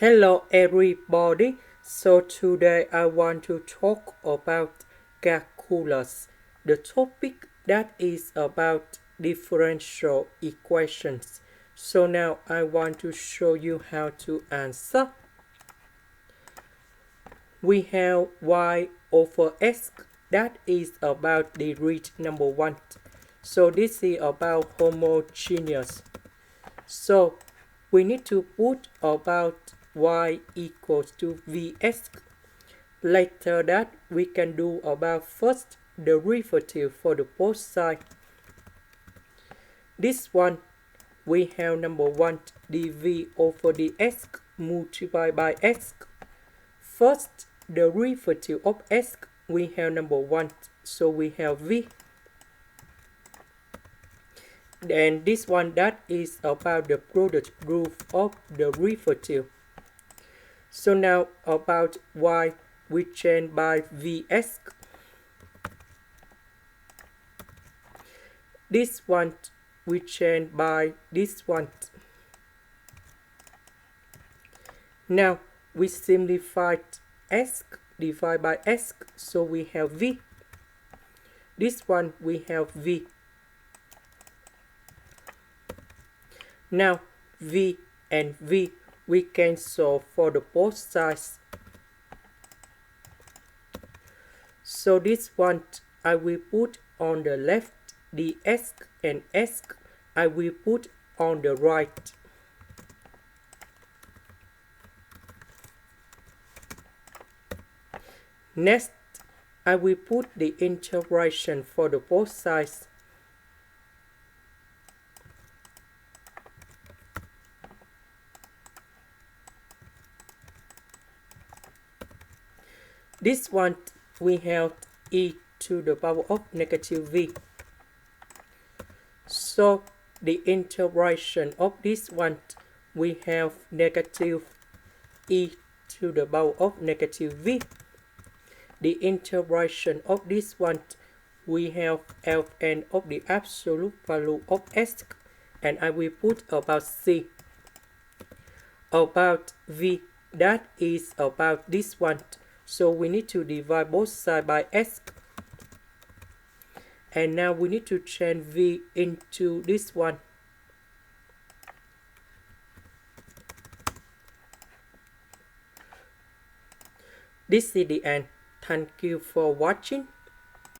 Hello everybody. So today I want to talk about calculus, the topic that is about differential equations. So now I want to show you how to answer. We have y over x, that is about the root number 1. So this is about homogeneous. So we need to put about y equals to vx. Later that we can do about first derivative for the both sides. This one we have number 1 dv over dx multiplied by x. First derivative of x we have number 1, so we have v. And this one that is about the product rule of derivative. So now about y we change by vx. This one we change by this one. Now we simplify x divided by x, so we have v. This one we have v. Now v and v we cancel for the both sides. So this one I will put on the left, dx and x I will put on the right. Next, I will put the integration for the both sides. This one we have e to the power of negative v. So the integration of this one we have negative e to the power of negative v. The integration of this one we have ln of the absolute value of s, and I will put about c. About v, that is about this one, so we need to divide both sides by s. And now we need to change v into this one. This is the end. Thank you for watching.